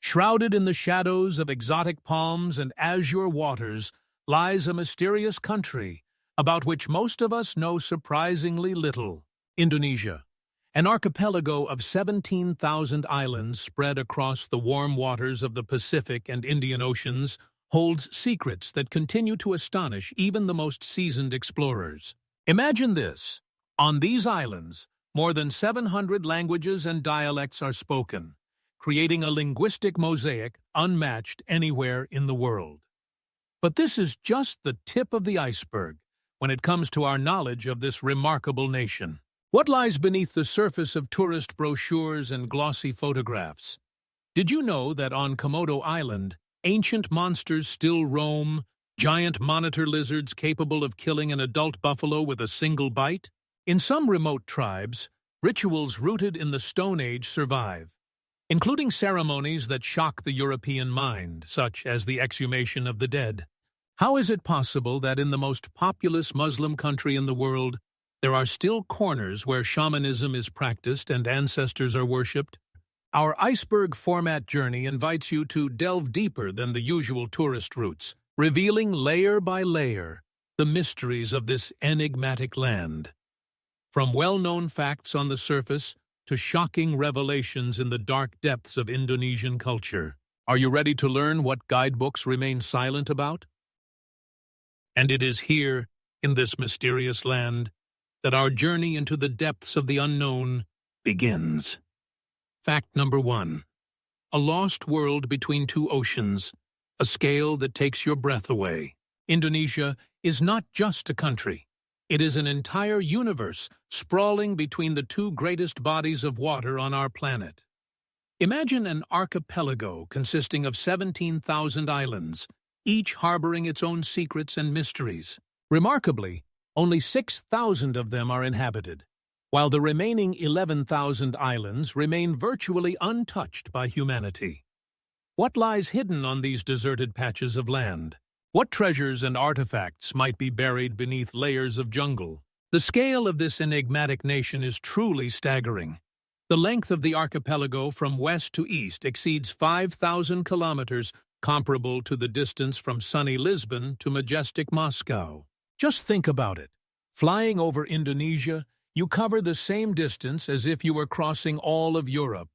Shrouded in the shadows of exotic palms and azure waters lies a mysterious country about which most of us know surprisingly little. Indonesia, an archipelago of 17,000 islands spread across the warm waters of the Pacific and Indian Oceans, holds secrets that continue to astonish even the most seasoned explorers. Imagine this. On these islands, more than 700 languages and dialects are spoken, creating a linguistic mosaic unmatched anywhere in the world. But this is just the tip of the iceberg when it comes to our knowledge of this remarkable nation. What lies beneath the surface of tourist brochures and glossy photographs? Did you know that on Komodo Island, ancient monsters still roam, giant monitor lizards capable of killing an adult buffalo with a single bite? In some remote tribes, rituals rooted in the Stone Age survive, including ceremonies that shock the European mind, such as the exhumation of the dead. How is it possible that in the most populous Muslim country in the world, there are still corners where shamanism is practiced and ancestors are worshipped? Our iceberg format journey invites you to delve deeper than the usual tourist routes, revealing layer by layer the mysteries of this enigmatic land. From well-known facts on the surface to shocking revelations in the dark depths of Indonesian culture. Are you ready to learn what guidebooks remain silent about? And it is here, in this mysterious land, that our journey into the depths of the unknown begins. Fact number 1. A lost world between two oceans, a scale that takes your breath away. Indonesia is not just a country. It is an entire universe sprawling between the two greatest bodies of water on our planet. Imagine an archipelago consisting of 17,000 islands, each harboring its own secrets and mysteries. Remarkably, only 6,000 of them are inhabited, while the remaining 11,000 islands remain virtually untouched by humanity. What lies hidden on these deserted patches of land? What treasures and artifacts might be buried beneath layers of jungle? The scale of this enigmatic nation is truly staggering. The length of the archipelago from west to east exceeds 5,000 kilometers, comparable to the distance from sunny Lisbon to majestic Moscow. Just think about it. Flying over Indonesia, you cover the same distance as if you were crossing all of Europe.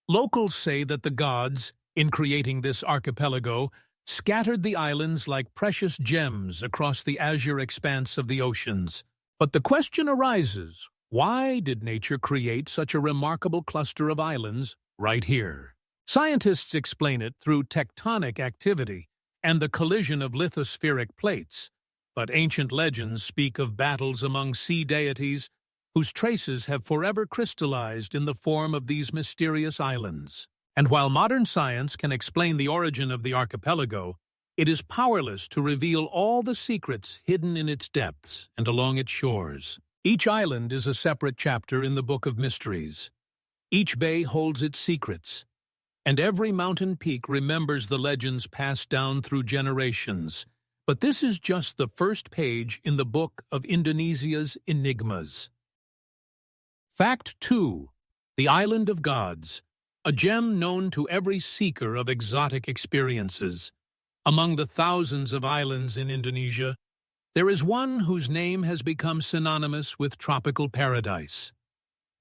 Locals say that the gods, in creating this archipelago, scattered the islands like precious gems across the azure expanse of the oceans. But the question arises, why did nature create such a remarkable cluster of islands right here? Scientists explain it through tectonic activity and the collision of lithospheric plates, but ancient legends speak of battles among sea deities whose traces have forever crystallized in the form of these mysterious islands. And while modern science can explain the origin of the archipelago, it is powerless to reveal all the secrets hidden in its depths and along its shores. Each island is a separate chapter in the Book of Mysteries. Each bay holds its secrets, and every mountain peak remembers the legends passed down through generations. But this is just the first page in the Book of Indonesia's enigmas. Fact 2. The Island of Gods, a gem known to every seeker of exotic experiences. Among the thousands of islands in Indonesia, there is one whose name has become synonymous with tropical paradise: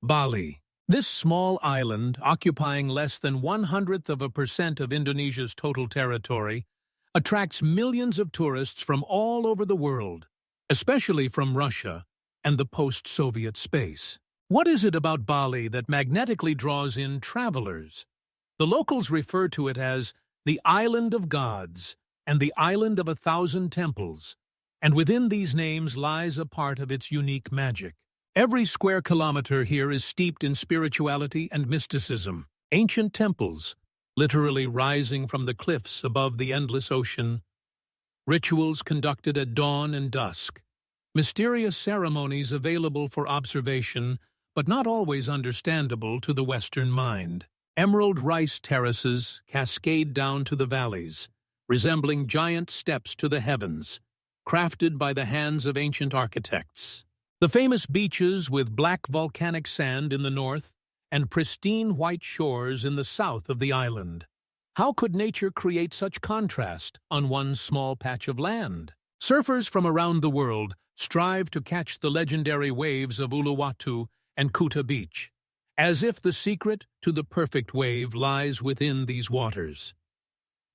Bali. This small island, occupying less than 0.01% of Indonesia's total territory, attracts millions of tourists from all over the world, especially from Russia and the post-Soviet space. What is it about Bali that magnetically draws in travelers? The locals refer to it as the Island of Gods and the Island of 1,000 Temples, and within these names lies a part of its unique magic. Every square kilometer here is steeped in spirituality and mysticism. Ancient temples, literally rising from the cliffs above the endless ocean, rituals conducted at dawn and dusk, mysterious ceremonies available for observation, but not always understandable to the Western mind. Emerald rice terraces cascade down to the valleys, resembling giant steps to the heavens, crafted by the hands of ancient architects. The famous beaches with black volcanic sand in the north and pristine white shores in the south of the island How could nature create such contrast on one small patch of land? Surfers from around the world strive to catch the legendary waves of Uluwatu and Kuta Beach, as if the secret to the perfect wave lies within these waters.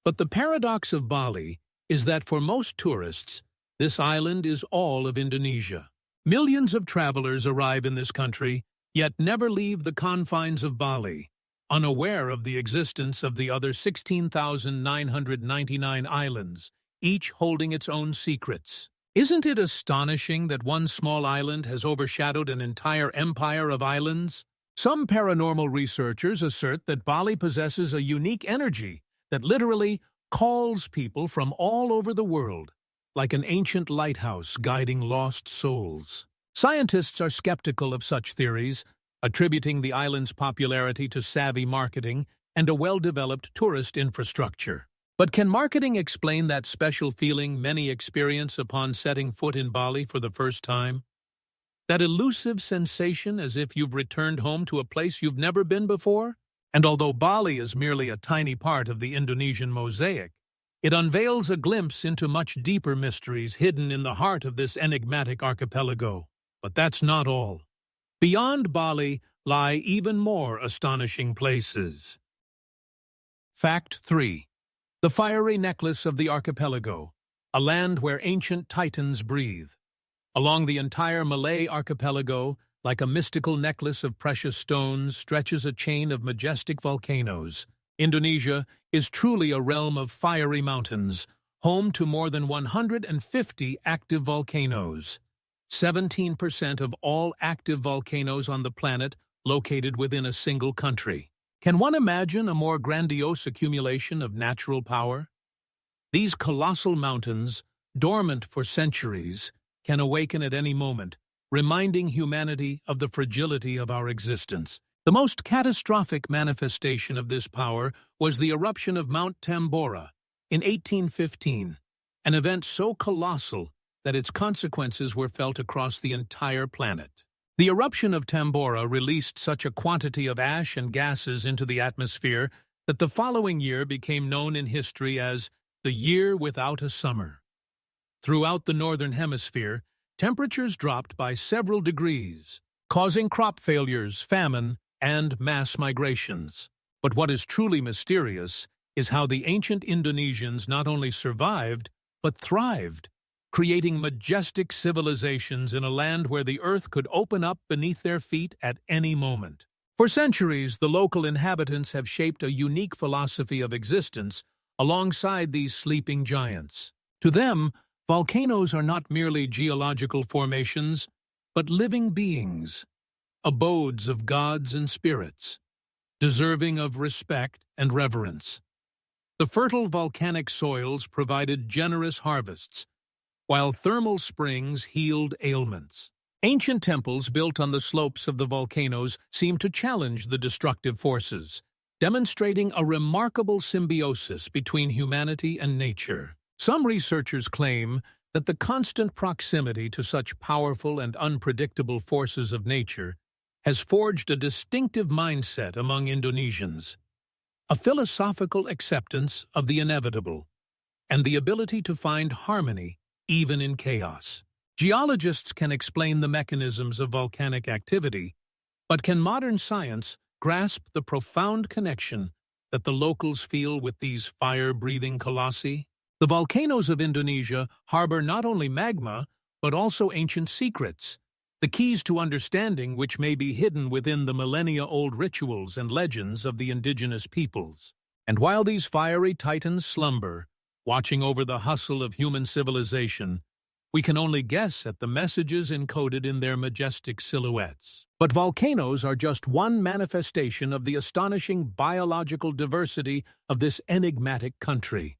But the paradox of Bali is that for most tourists, this island is all of Indonesia. Millions of travelers arrive in this country, yet never leave the confines of Bali, unaware of the existence of the other 16,999 islands, each holding its own secrets. Isn't it astonishing that one small island has overshadowed an entire empire of islands? Some paranormal researchers assert that Bali possesses a unique energy that literally calls people from all over the world, like an ancient lighthouse guiding lost souls. Scientists are skeptical of such theories, attributing the island's popularity to savvy marketing and a well-developed tourist infrastructure. But can marketing explain that special feeling many experience upon setting foot in Bali for the first time? That elusive sensation as if you've returned home to a place you've never been before? And although Bali is merely a tiny part of the Indonesian mosaic, it unveils a glimpse into much deeper mysteries hidden in the heart of this enigmatic archipelago. But that's not all. Beyond Bali lie even more astonishing places. Fact 3. The fiery necklace of the archipelago, a land where ancient titans breathe. Along the entire Malay archipelago, like a mystical necklace of precious stones, stretches a chain of majestic volcanoes. Indonesia is truly a realm of fiery mountains, home to more than 150 active volcanoes. 17% of all active volcanoes on the planet located within a single country. Can one imagine a more grandiose accumulation of natural power? These colossal mountains, dormant for centuries, can awaken at any moment, reminding humanity of the fragility of our existence. The most catastrophic manifestation of this power was the eruption of Mount Tambora in 1815, an event so colossal that its consequences were felt across the entire planet. The eruption of Tambora released such a quantity of ash and gases into the atmosphere that the following year became known in history as the Year Without a Summer. Throughout the Northern Hemisphere, temperatures dropped by several degrees, causing crop failures, famine, and mass migrations. But what is truly mysterious is how the ancient Indonesians not only survived, but thrived, creating majestic civilizations in a land where the earth could open up beneath their feet at any moment. For centuries, the local inhabitants have shaped a unique philosophy of existence alongside these sleeping giants. To them, volcanoes are not merely geological formations, but living beings, abodes of gods and spirits, deserving of respect and reverence. The fertile volcanic soils provided generous harvests, while thermal springs healed ailments. Ancient temples built on the slopes of the volcanoes seem to challenge the destructive forces, demonstrating a remarkable symbiosis between humanity and nature. Some researchers claim that the constant proximity to such powerful and unpredictable forces of nature has forged a distinctive mindset among Indonesians, a philosophical acceptance of the inevitable, and the ability to find harmony even in chaos. Geologists can explain the mechanisms of volcanic activity, but can modern science grasp the profound connection that the locals feel with these fire-breathing colossi? The volcanoes of Indonesia harbor not only magma, but also ancient secrets, the keys to understanding which may be hidden within the millennia-old rituals and legends of the indigenous peoples. And while these fiery titans slumber, watching over the hustle of human civilization, we can only guess at the messages encoded in their majestic silhouettes. But volcanoes are just one manifestation of the astonishing biological diversity of this enigmatic country.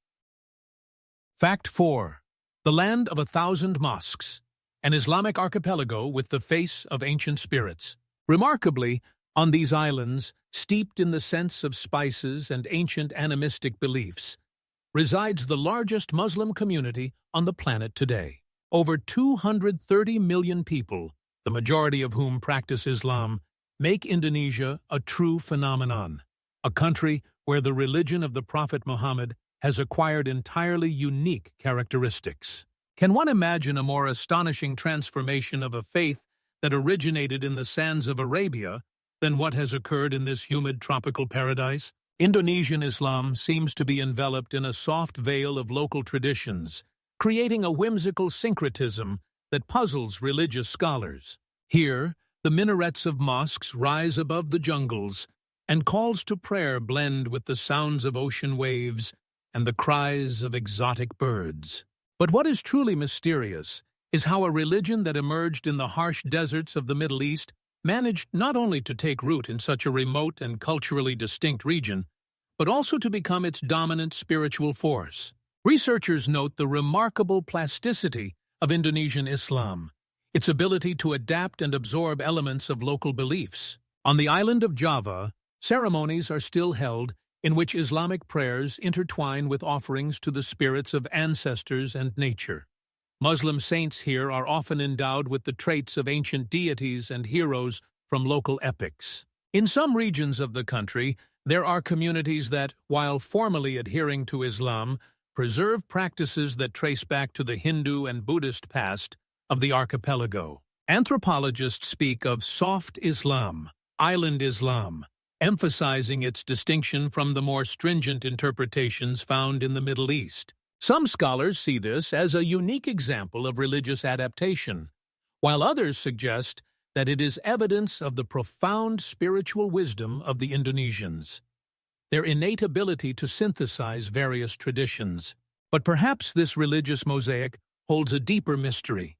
Fact 4. The land of 1,000 mosques, an Islamic archipelago with the face of ancient spirits. Remarkably, on these islands, steeped in the scents of spices and ancient animistic beliefs, resides the largest Muslim community on the planet today. Over 230 million people, the majority of whom practice Islam, make Indonesia a true phenomenon, a country where the religion of the Prophet Muhammad has acquired entirely unique characteristics. Can one imagine a more astonishing transformation of a faith that originated in the sands of Arabia than what has occurred in this humid tropical paradise? Indonesian Islam seems to be enveloped in a soft veil of local traditions, creating a whimsical syncretism that puzzles religious scholars. Here, the minarets of mosques rise above the jungles, and calls to prayer blend with the sounds of ocean waves and the cries of exotic birds. But what is truly mysterious is how a religion that emerged in the harsh deserts of the Middle East managed not only to take root in such a remote and culturally distinct region, but also to become its dominant spiritual force. Researchers note the remarkable plasticity of Indonesian Islam, its ability to adapt and absorb elements of local beliefs. On the island of Java, ceremonies are still held in which Islamic prayers intertwine with offerings to the spirits of ancestors and nature. Muslim saints here are often endowed with the traits of ancient deities and heroes from local epics. In some regions of the country, there are communities that, while formally adhering to Islam, preserve practices that trace back to the Hindu and Buddhist past of the archipelago. Anthropologists speak of soft Islam, island Islam, emphasizing its distinction from the more stringent interpretations found in the Middle East. Some scholars see this as a unique example of religious adaptation, while others suggest that it is evidence of the profound spiritual wisdom of the Indonesians, their innate ability to synthesize various traditions. But perhaps this religious mosaic holds a deeper mystery,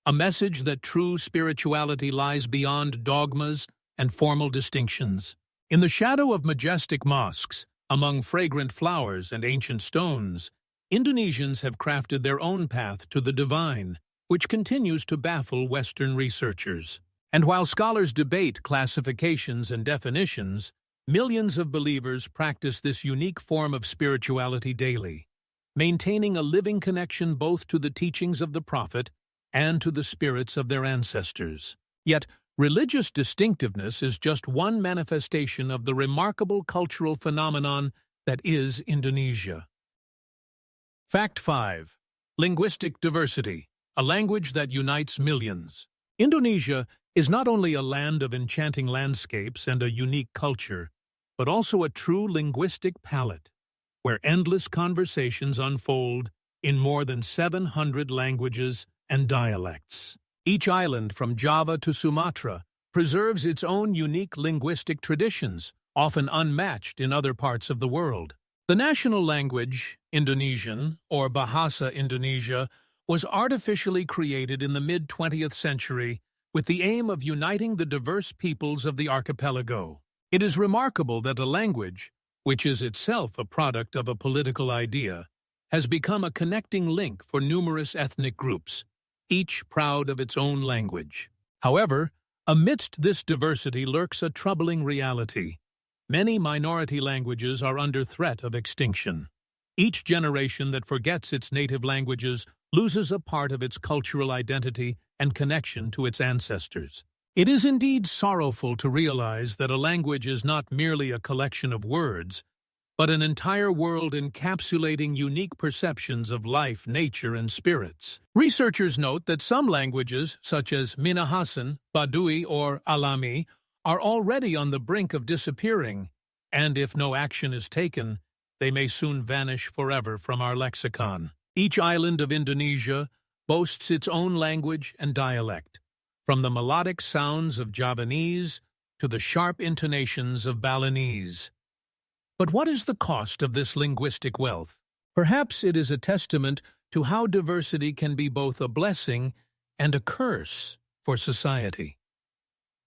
a message that true spirituality lies beyond dogmas and formal distinctions. In the shadow of majestic mosques, among fragrant flowers and ancient stones, Indonesians have crafted their own path to the divine, which continues to baffle Western researchers. And while scholars debate classifications and definitions, millions of believers practice this unique form of spirituality daily, maintaining a living connection both to the teachings of the Prophet and to the spirits of their ancestors. Yet, religious distinctiveness is just one manifestation of the remarkable cultural phenomenon that is Indonesia. Fact 5. Linguistic diversity, a language that unites millions. Indonesia is not only a land of enchanting landscapes and a unique culture, but also a true linguistic palette, where endless conversations unfold in more than 700 languages and dialects. Each island, from Java to Sumatra, preserves its own unique linguistic traditions, often unmatched in other parts of the world. The national language, Indonesian, or Bahasa Indonesia, was artificially created in the mid-20th century with the aim of uniting the diverse peoples of the archipelago. It is remarkable that a language, which is itself a product of a political idea, has become a connecting link for numerous ethnic groups, each proud of its own language. However, amidst this diversity lurks a troubling reality. Many minority languages are under threat of extinction. Each generation that forgets its native languages loses a part of its cultural identity and connection to its ancestors. It is indeed sorrowful to realize that a language is not merely a collection of words, but an entire world encapsulating unique perceptions of life, nature, and spirits. Researchers note that some languages, such as Minahasan, Baduy, or Alami, are already on the brink of disappearing, and if no action is taken, they may soon vanish forever from our lexicon. Each island of Indonesia boasts its own language and dialect, from the melodic sounds of Javanese to the sharp intonations of Balinese. But what is the cost of this linguistic wealth? Perhaps it is a testament to how diversity can be both a blessing and a curse for society.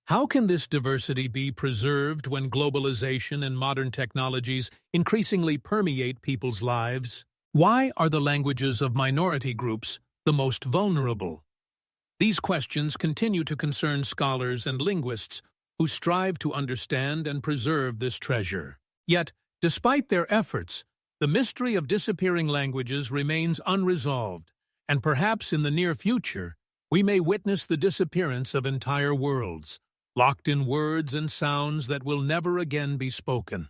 How can this diversity be preserved when globalization and modern technologies increasingly permeate people's lives? Why are the languages of minority groups the most vulnerable? These questions continue to concern scholars and linguists who strive to understand and preserve this treasure. Yet, despite their efforts, the mystery of disappearing languages remains unresolved, and perhaps in the near future, we may witness the disappearance of entire worlds, locked in words and sounds that will never again be spoken.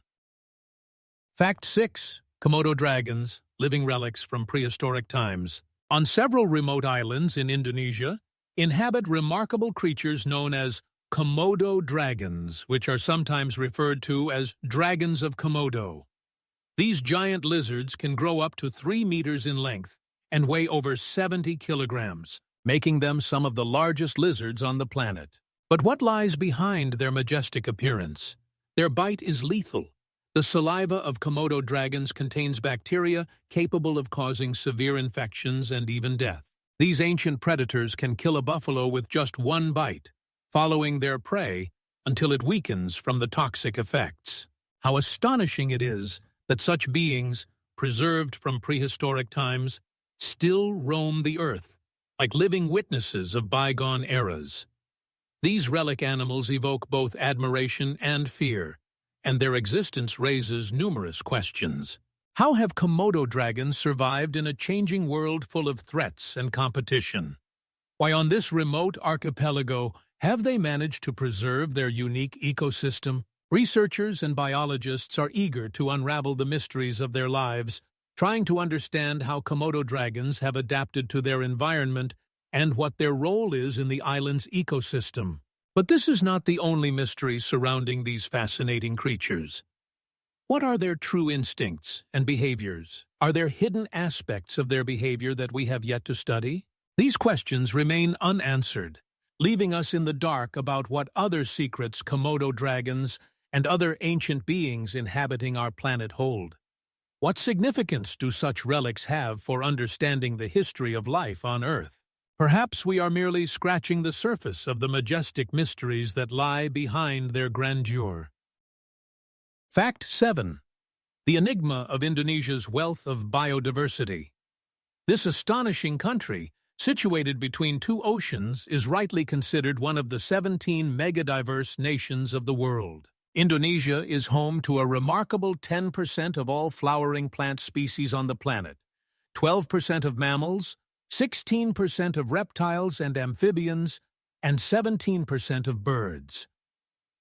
Fact 6. Komodo dragons, living relics from prehistoric times. On several remote islands in Indonesia, inhabit remarkable creatures known as Komodo dragons, which are sometimes referred to as dragons of Komodo. These giant lizards can grow up to 3 meters in length and weigh over 70 kilograms, making them some of the largest lizards on the planet. But what lies behind their majestic appearance? Their bite is lethal. The saliva of Komodo dragons contains bacteria capable of causing severe infections and even death. These ancient predators can kill a buffalo with just one bite, following their prey until it weakens from the toxic effects. How astonishing it is that such beings, preserved from prehistoric times, still roam the earth, like living witnesses of bygone eras. These relic animals evoke both admiration and fear, and their existence raises numerous questions. How have Komodo dragons survived in a changing world full of threats and competition? Why, on this remote archipelago, have they managed to preserve their unique ecosystem? Researchers and biologists are eager to unravel the mysteries of their lives, trying to understand how Komodo dragons have adapted to their environment and what their role is in the island's ecosystem. But this is not the only mystery surrounding these fascinating creatures. What are their true instincts and behaviors? Are there hidden aspects of their behavior that we have yet to study? These questions remain unanswered, leaving us in the dark about what other secrets Komodo dragons and other ancient beings inhabiting our planet hold. What significance do such relics have for understanding the history of life on Earth? Perhaps we are merely scratching the surface of the majestic mysteries that lie behind their grandeur. Fact 7. The enigma of Indonesia's wealth of biodiversity. This astonishing country, situated between two oceans, is rightly considered one of the 17 megadiverse nations of the world. Indonesia is home to a remarkable 10% of all flowering plant species on the planet, 12% of mammals, 16% of reptiles and amphibians, and 17% of birds.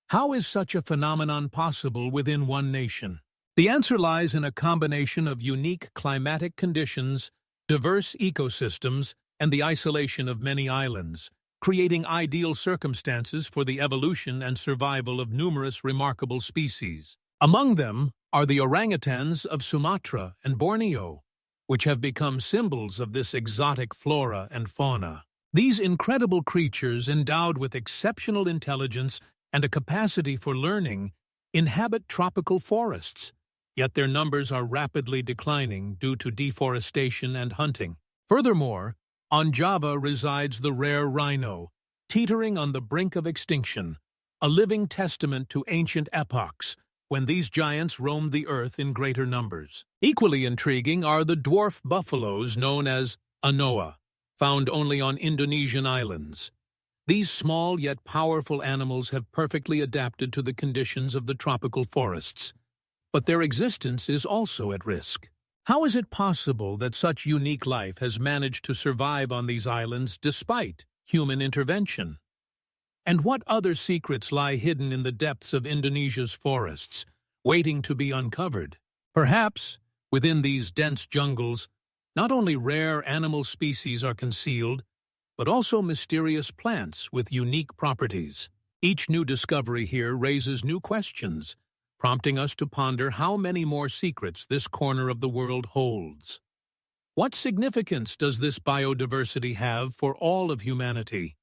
How is such a phenomenon possible within one nation? The answer lies in a combination of unique climatic conditions, diverse ecosystems, and the isolation of many islands, creating ideal circumstances for the evolution and survival of numerous remarkable species. Among them are the orangutans of Sumatra and Borneo, which have become symbols of this exotic flora and fauna. These incredible creatures, endowed with exceptional intelligence and a capacity for learning, inhabit tropical forests, yet their numbers are rapidly declining due to deforestation and hunting. Furthermore, on Java resides the rare rhino, teetering on the brink of extinction, a living testament to ancient epochs when these giants roamed the earth in greater numbers. Equally intriguing are the dwarf buffaloes known as anoa, found only on Indonesian islands. These small yet powerful animals have perfectly adapted to the conditions of the tropical forests, but their existence is also at risk. How is it possible that such unique life has managed to survive on these islands despite human intervention? And what other secrets lie hidden in the depths of Indonesia's forests, waiting to be uncovered? Perhaps, within these dense jungles, not only rare animal species are concealed, but also mysterious plants with unique properties. Each new discovery here raises new questions, prompting us to ponder how many more secrets this corner of the world holds. What significance does this biodiversity have for all of humanity?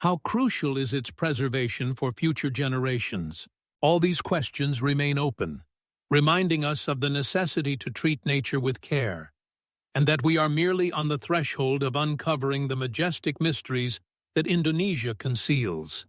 How crucial is its preservation for future generations? All these questions remain open, reminding us of the necessity to treat nature with care, and that we are merely on the threshold of uncovering the majestic mysteries that Indonesia conceals.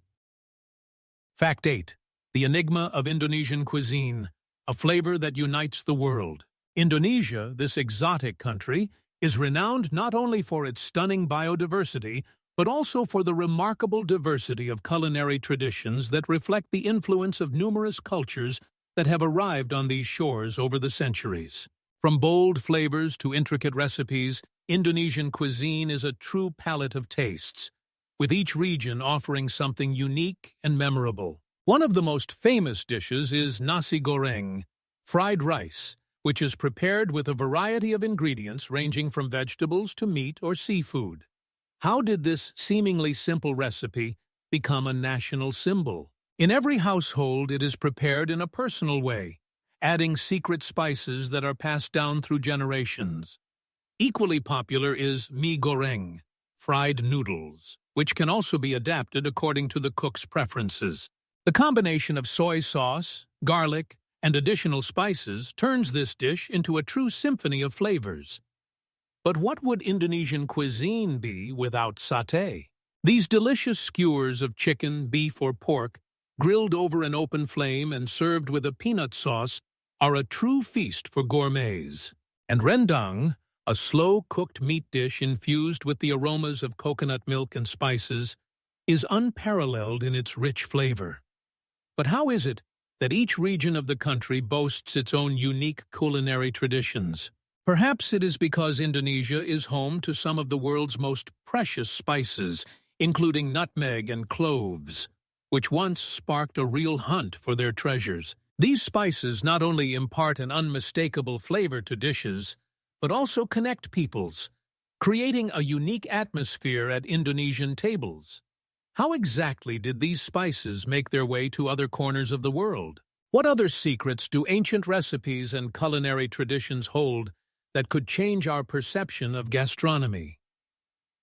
Fact 8. The enigma of Indonesian cuisine, a flavor that unites the world. Indonesia, this exotic country, is renowned not only for its stunning biodiversity, but also for the remarkable diversity of culinary traditions that reflect the influence of numerous cultures that have arrived on these shores over the centuries. From bold flavors to intricate recipes, Indonesian cuisine is a true palette of tastes, with each region offering something unique and memorable. One of the most famous dishes is nasi goreng, fried rice, which is prepared with a variety of ingredients ranging from vegetables to meat or seafood. How did this seemingly simple recipe become a national symbol? In every household, it is prepared in a personal way, adding secret spices that are passed down through generations. Equally popular is mie goreng, fried noodles, which can also be adapted according to the cook's preferences. The combination of soy sauce, garlic, and additional spices turns this dish into a true symphony of flavors. But what would Indonesian cuisine be without satay? These delicious skewers of chicken, beef, or pork, grilled over an open flame and served with a peanut sauce, are a true feast for gourmets. And rendang, a slow-cooked meat dish infused with the aromas of coconut milk and spices, is unparalleled in its rich flavor. But how is it that each region of the country boasts its own unique culinary traditions? Perhaps it is because Indonesia is home to some of the world's most precious spices, including nutmeg and cloves, which once sparked a real hunt for their treasures. These spices not only impart an unmistakable flavor to dishes, but also connect peoples, creating a unique atmosphere at Indonesian tables. How exactly did these spices make their way to other corners of the world? What other secrets do ancient recipes and culinary traditions hold that could change our perception of gastronomy?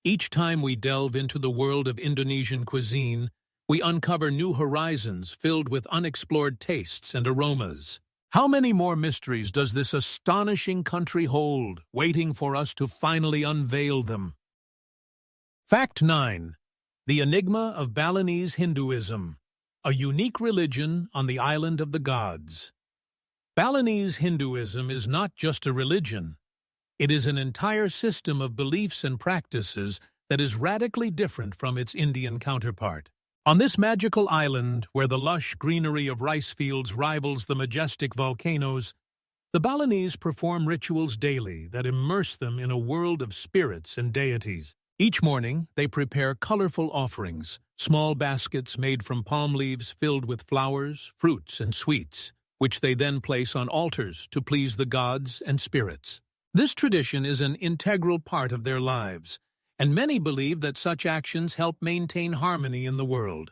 Each time we delve into the world of Indonesian cuisine, we uncover new horizons filled with unexplored tastes and aromas. How many more mysteries does this astonishing country hold, waiting for us to finally unveil them? Fact 9. The Enigma of Balinese Hinduism, a unique religion on the island of the gods. Balinese Hinduism is not just a religion. It is an entire system of beliefs and practices that is radically different from its Indian counterpart. On this magical island, where the lush greenery of rice fields rivals the majestic volcanoes, the Balinese perform rituals daily that immerse them in a world of spirits and deities. Each morning, they prepare colorful offerings, small baskets made from palm leaves filled with flowers, fruits, and sweets, which they then place on altars to please the gods and spirits. This tradition is an integral part of their lives, and many believe that such actions help maintain harmony in the world.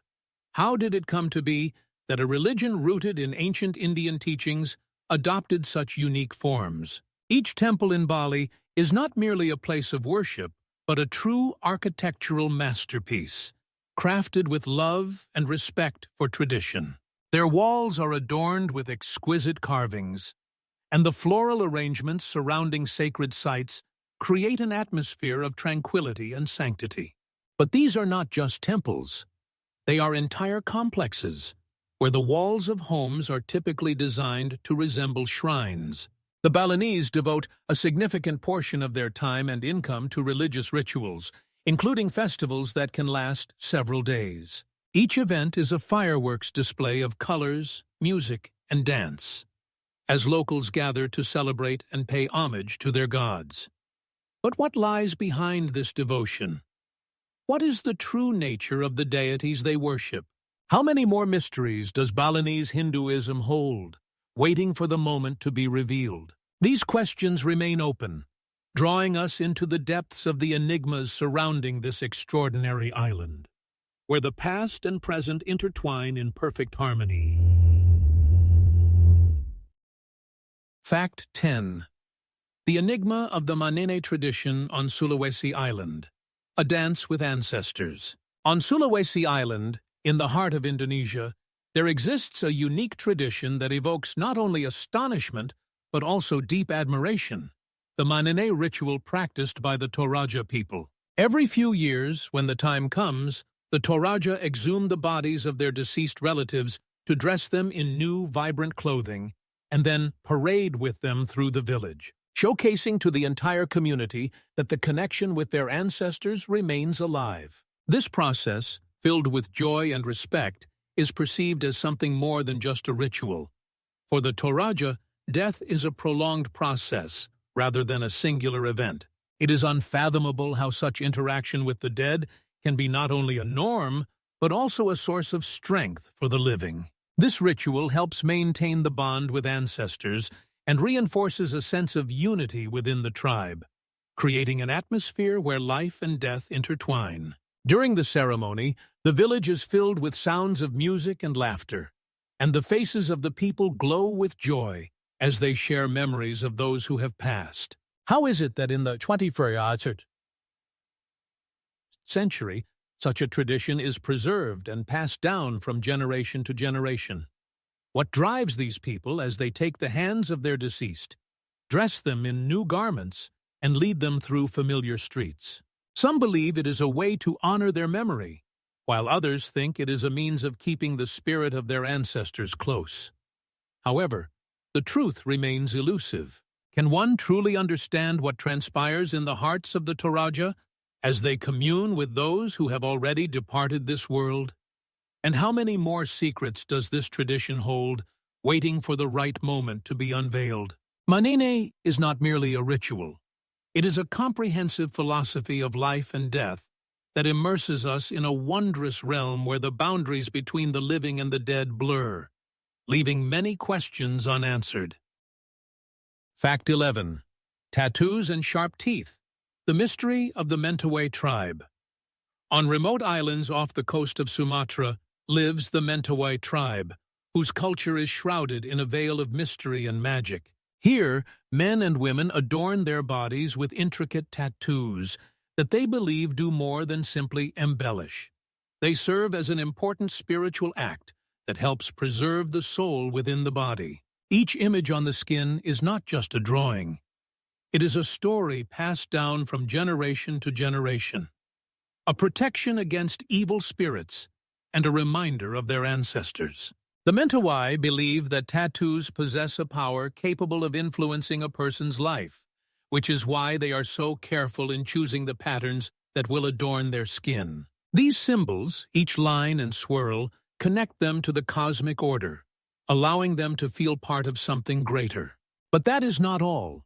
How did it come to be that a religion rooted in ancient Indian teachings adopted such unique forms? Each temple in Bali is not merely a place of worship, but a true architectural masterpiece, crafted with love and respect for tradition. Their walls are adorned with exquisite carvings, and the floral arrangements surrounding sacred sites create an atmosphere of tranquility and sanctity. But these are not just temples. They are entire complexes, where the walls of homes are typically designed to resemble shrines. The Balinese devote a significant portion of their time and income to religious rituals, including festivals that can last several days. Each event is a fireworks display of colors, music, and dance, as locals gather to celebrate and pay homage to their gods. But what lies behind this devotion? What is the true nature of the deities they worship? How many more mysteries does Balinese Hinduism hold, waiting for the moment to be revealed? These questions remain open, drawing us into the depths of the enigmas surrounding this extraordinary island, where the past and present intertwine in perfect harmony. Fact 10. The enigma of the Manene tradition on Sulawesi Island, a dance with ancestors. On Sulawesi Island, in the heart of Indonesia, there exists a unique tradition that evokes not only astonishment, but also deep admiration, the Manene ritual practiced by the Toraja people. Every few years, when the time comes, the Toraja exhume the bodies of their deceased relatives to dress them in new, vibrant clothing, and then parade with them through the village, showcasing to the entire community that the connection with their ancestors remains alive. This process, filled with joy and respect, is perceived as something more than just a ritual. For the Toraja, death is a prolonged process rather than a singular event. It is unfathomable how such interaction with the dead can be not only a norm, but also a source of strength for the living. This ritual helps maintain the bond with ancestors and reinforces a sense of unity within the tribe, creating an atmosphere where life and death intertwine. During the ceremony, the village is filled with sounds of music and laughter, and the faces of the people glow with joy as they share memories of those who have passed. How is it that in the 21st century, such a tradition is preserved and passed down from generation to generation? What drives these people as they take the hands of their deceased, dress them in new garments, and lead them through familiar streets? Some believe it is a way to honor their memory, while others think it is a means of keeping the spirit of their ancestors close. However, the truth remains elusive. Can one truly understand what transpires in the hearts of the Toraja as they commune with those who have already departed this world? And how many more secrets does this tradition hold, waiting for the right moment to be unveiled? Manine is not merely a ritual. It is a comprehensive philosophy of life and death that immerses us in a wondrous realm where the boundaries between the living and the dead blur, leaving many questions unanswered. Fact 11. Tattoos and sharp teeth. The mystery of the Mentawai tribe. On remote islands off the coast of Sumatra lives the Mentawai tribe, whose culture is shrouded in a veil of mystery and magic. Here, men and women adorn their bodies with intricate tattoos that they believe do more than simply embellish. They serve as an important spiritual act that helps preserve the soul within the body. Each image on the skin is not just a drawing. It is a story passed down from generation to generation, a protection against evil spirits, and a reminder of their ancestors. The Mentawai believe that tattoos possess a power capable of influencing a person's life, which is why they are so careful in choosing the patterns that will adorn their skin. These symbols, each line and swirl, connect them to the cosmic order, allowing them to feel part of something greater. But that is not all.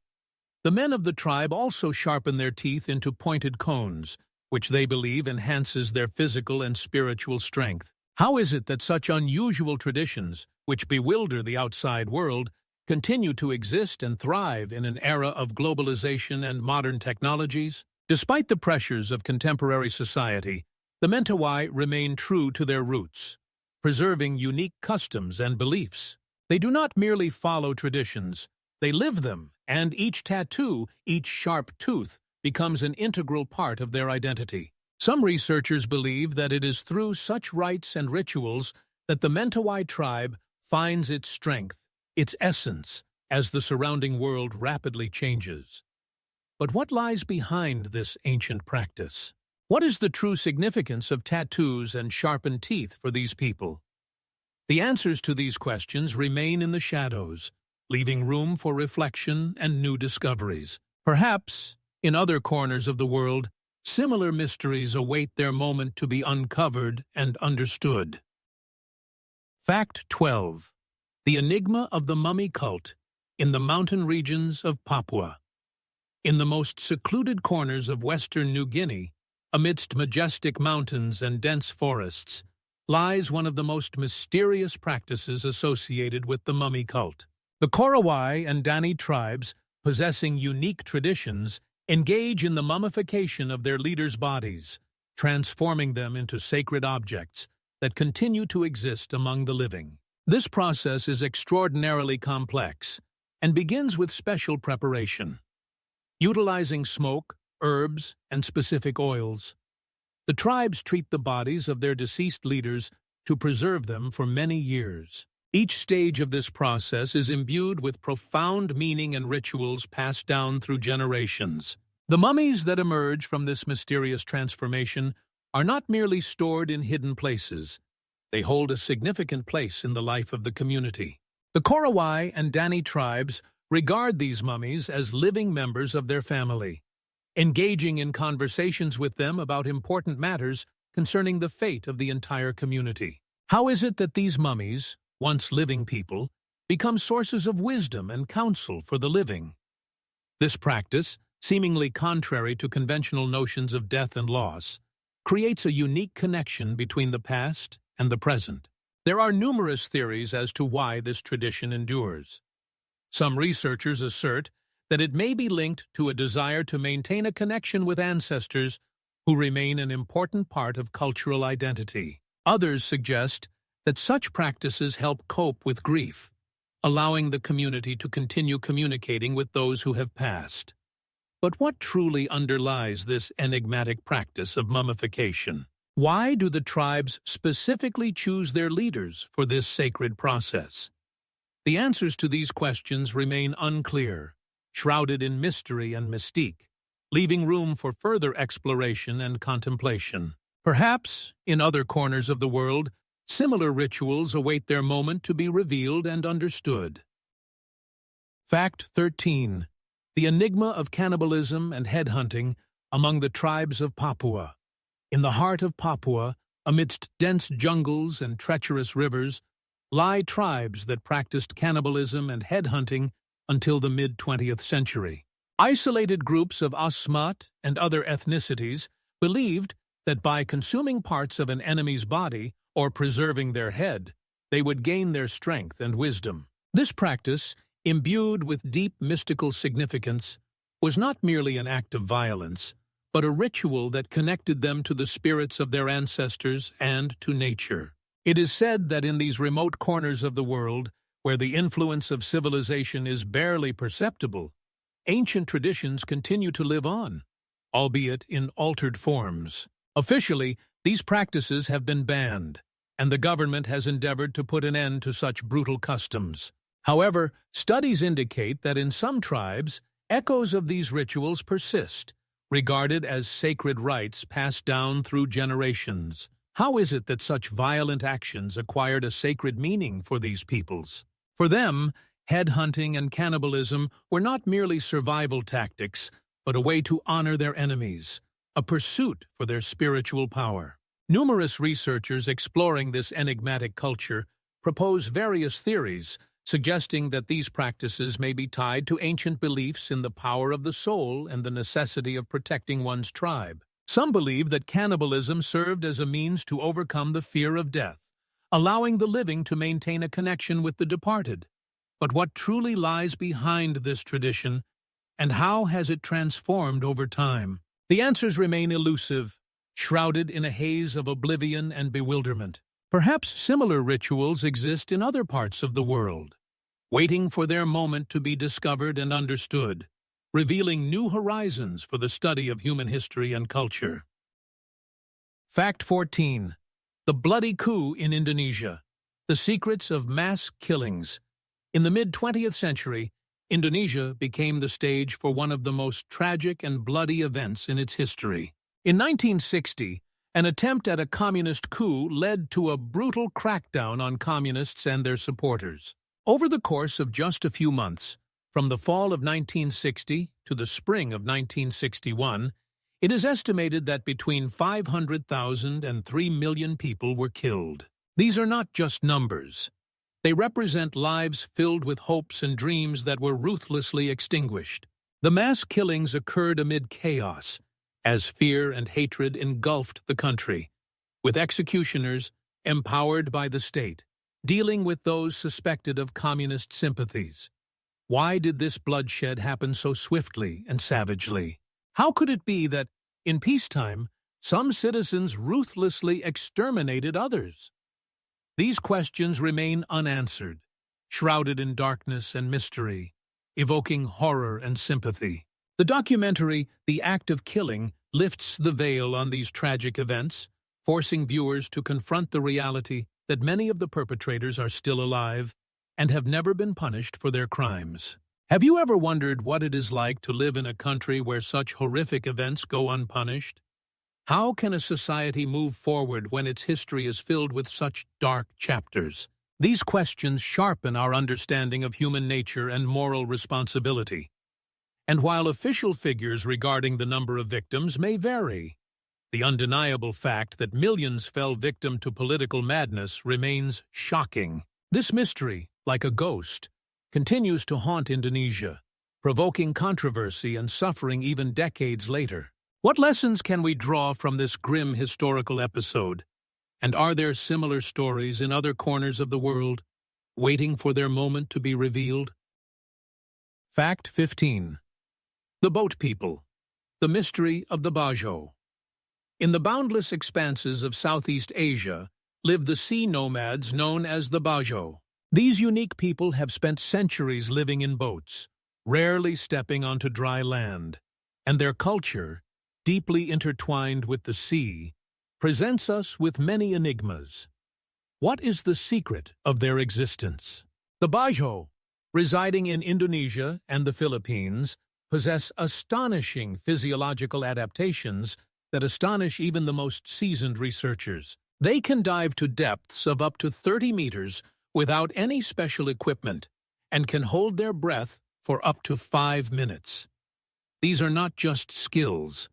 The men of the tribe also sharpen their teeth into pointed cones, which they believe enhances their physical and spiritual strength. How is it that such unusual traditions, which bewilder the outside world, continue to exist and thrive in an era of globalization and modern technologies? Despite the pressures of contemporary society, the Mentawai remain true to their roots, preserving unique customs and beliefs. They do not merely follow traditions, they live them, and each tattoo, each sharp tooth, becomes an integral part of their identity. Some researchers believe that it is through such rites and rituals that the Mentawai tribe finds its strength, its essence, as the surrounding world rapidly changes. But what lies behind this ancient practice? What is the true significance of tattoos and sharpened teeth for these people? The answers to these questions remain in the shadows, leaving room for reflection and new discoveries. Perhaps, in other corners of the world, similar mysteries await their moment to be uncovered and understood. Fact 12. The enigma of the mummy cult in the mountain regions of Papua. In the most secluded corners of western New Guinea, amidst majestic mountains and dense forests, lies one of the most mysterious practices associated with the mummy cult. The Korowai and Dani tribes, possessing unique traditions, engage in the mummification of their leaders' bodies, transforming them into sacred objects that continue to exist among the living. This process is extraordinarily complex and begins with special preparation. Utilizing smoke, herbs, and specific oils, the tribes treat the bodies of their deceased leaders to preserve them for many years. Each stage of this process is imbued with profound meaning and rituals passed down through generations. The mummies that emerge from this mysterious transformation are not merely stored in hidden places. They hold a significant place in the life of the community. The Korowai and Dani tribes regard these mummies as living members of their family, engaging in conversations with them about important matters concerning the fate of the entire community. How is it that these mummies, once living people, become sources of wisdom and counsel for the living? This practice, seemingly contrary to conventional notions of death and loss, creates a unique connection between the past and the present. There are numerous theories as to why this tradition endures. Some researchers assert that it may be linked to a desire to maintain a connection with ancestors who remain an important part of cultural identity. Others suggest that such practices help cope with grief, allowing the community to continue communicating with those who have passed. But what truly underlies this enigmatic practice of mummification? Why do the tribes specifically choose their leaders for this sacred process? The answers to these questions remain unclear, shrouded in mystery and mystique, leaving room for further exploration and contemplation. Perhaps, in other corners of the world, similar rituals await their moment to be revealed and understood. Fact 13. The enigma of cannibalism and headhunting among the tribes of Papua. In the heart of Papua, amidst dense jungles and treacherous rivers, lie tribes that practiced cannibalism and headhunting until the mid-20th century. Isolated groups of Asmat and other ethnicities believed that by consuming parts of an enemy's body or preserving their head, they would gain their strength and wisdom. This practice, imbued with deep mystical significance, was not merely an act of violence, but a ritual that connected them to the spirits of their ancestors and to nature. It is said that in these remote corners of the world, where the influence of civilization is barely perceptible, ancient traditions continue to live on, albeit in altered forms. Officially, these practices have been banned, and the government has endeavored to put an end to such brutal customs. However, studies indicate that in some tribes, echoes of these rituals persist, regarded as sacred rites passed down through generations. How is it that such violent actions acquired a sacred meaning for these peoples? For them, headhunting and cannibalism were not merely survival tactics, but a way to honor their enemies, a pursuit for their spiritual power. Numerous researchers exploring this enigmatic culture propose various theories, suggesting that these practices may be tied to ancient beliefs in the power of the soul and the necessity of protecting one's tribe. Some believe that cannibalism served as a means to overcome the fear of death, allowing the living to maintain a connection with the departed. But what truly lies behind this tradition, and how has it transformed over time? The answers remain elusive, shrouded in a haze of oblivion and bewilderment. Perhaps similar rituals exist in other parts of the world, waiting for their moment to be discovered and understood, revealing new horizons for the study of human history and culture. Fact 14. The bloody coup in Indonesia. The secrets of mass killings. In the mid-20th century, Indonesia became the stage for one of the most tragic and bloody events in its history. In 1960, an attempt at a communist coup led to a brutal crackdown on communists and their supporters. Over the course of just a few months, from the fall of 1960 to the spring of 1961, it is estimated that between 500,000 and 3 million people were killed. These are not just numbers. They represent lives filled with hopes and dreams that were ruthlessly extinguished. The mass killings occurred amid chaos, as fear and hatred engulfed the country, with executioners, empowered by the state, dealing with those suspected of communist sympathies. Why did this bloodshed happen so swiftly and savagely? How could it be that, in peacetime, some citizens ruthlessly exterminated others? These questions remain unanswered, shrouded in darkness and mystery, evoking horror and sympathy. The documentary, The Act of Killing, lifts the veil on these tragic events, forcing viewers to confront the reality that many of the perpetrators are still alive and have never been punished for their crimes. Have you ever wondered what it is like to live in a country where such horrific events go unpunished? How can a society move forward when its history is filled with such dark chapters? These questions sharpen our understanding of human nature and moral responsibility. And while official figures regarding the number of victims may vary, the undeniable fact that millions fell victim to political madness remains shocking. This mystery, like a ghost, continues to haunt Indonesia, provoking controversy and suffering even decades later. What lessons can we draw from this grim historical episode? And are there similar stories in other corners of the world, waiting for their moment to be revealed? Fact 15. The Boat People. The Mystery of the Bajo. In the boundless expanses of Southeast Asia live the sea nomads known as the Bajo. These unique people have spent centuries living in boats, rarely stepping onto dry land, and their culture, deeply intertwined with the sea, presents us with many enigmas. What is the secret of their existence? The Bajo, residing in Indonesia and the Philippines, possess astonishing physiological adaptations that astonish even the most seasoned researchers. They can dive to depths of up to 30 meters without any special equipment and can hold their breath for up to 5 minutes. These are not just skills.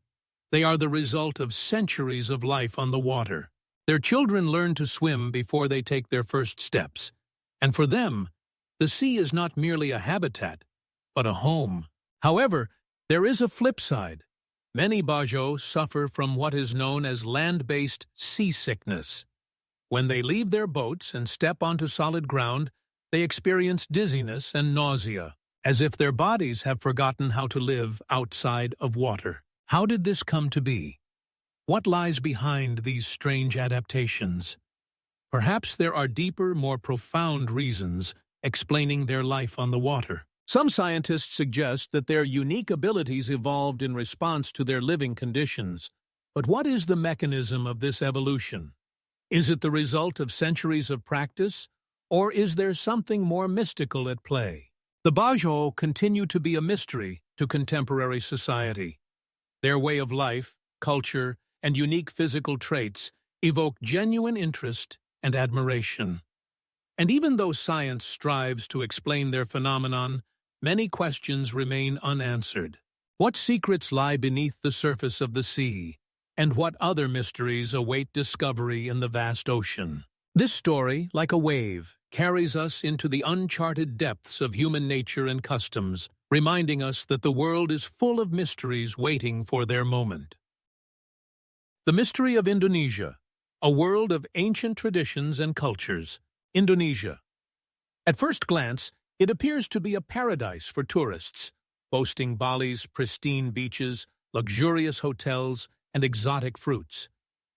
They are the result of centuries of life on the water. Their children learn to swim before they take their first steps, and for them, the sea is not merely a habitat, but a home. However, there is a flip side. Many Bajo suffer from what is known as land-based seasickness. When they leave their boats and step onto solid ground, they experience dizziness and nausea, as if their bodies have forgotten how to live outside of water. How did this come to be? What lies behind these strange adaptations? Perhaps there are deeper, more profound reasons explaining their life on the water. Some scientists suggest that their unique abilities evolved in response to their living conditions. But what is the mechanism of this evolution? Is it the result of centuries of practice, or is there something more mystical at play? The Bajo continue to be a mystery to contemporary society. Their way of life, culture, and unique physical traits evoke genuine interest and admiration. And even though science strives to explain their phenomenon, many questions remain unanswered. What secrets lie beneath the surface of the sea, and what other mysteries await discovery in the vast ocean? This story, like a wave, carries us into the uncharted depths of human nature and customs, reminding us that the world is full of mysteries waiting for their moment. The Mystery of Indonesia, a world of ancient traditions and cultures. Indonesia. At first glance, it appears to be a paradise for tourists, boasting Bali's pristine beaches, luxurious hotels, and exotic fruits.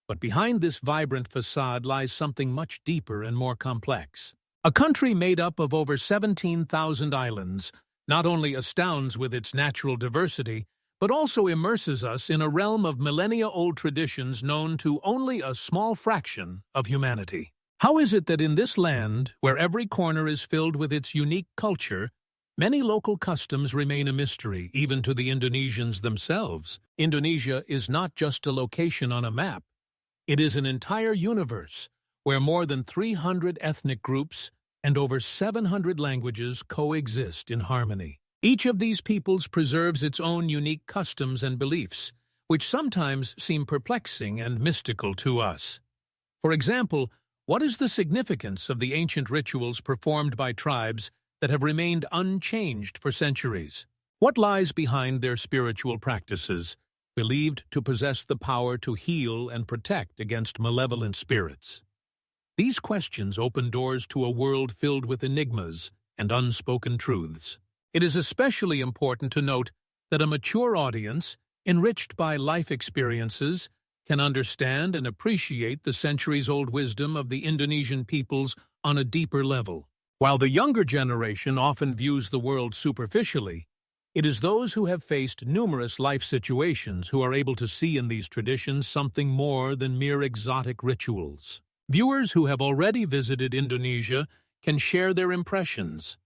But behind this vibrant facade lies something much deeper and more complex. A country made up of over 17,000 islands not only astounds with its natural diversity, but also immerses us in a realm of millennia-old traditions known to only a small fraction of humanity. How is it that in this land, where every corner is filled with its unique culture, many local customs remain a mystery even to the Indonesians themselves? Indonesia is not just a location on a map. It is an entire universe where more than 300 ethnic groups and over 700 languages coexist in harmony. Each of these peoples preserves its own unique customs and beliefs, which sometimes seem perplexing and mystical to us. For example, what is the significance of the ancient rituals performed by tribes that have remained unchanged for centuries? What lies behind their spiritual practices, believed to possess the power to heal and protect against malevolent spirits? These questions open doors to a world filled with enigmas and unspoken truths. It is especially important to note that a mature audience, enriched by life experiences, can understand and appreciate the centuries-old wisdom of the Indonesian peoples on a deeper level. While the younger generation often views the world superficially, it is those who have faced numerous life situations who are able to see in these traditions something more than mere exotic rituals. Viewers who have already visited Indonesia can share their impressions.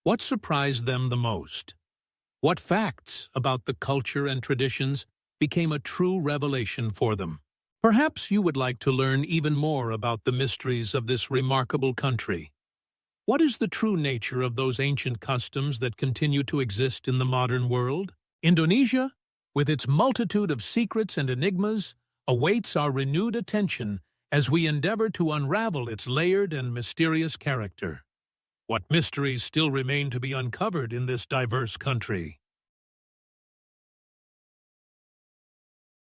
What surprised them the most? What facts about the culture and traditions became a true revelation for them? Perhaps you would like to learn even more about the mysteries of this remarkable country. What is the true nature of those ancient customs that continue to exist in the modern world? Indonesia, with its multitude of secrets and enigmas, awaits our renewed attention as we endeavor to unravel its layered and mysterious character. What mysteries still remain to be uncovered in this diverse country?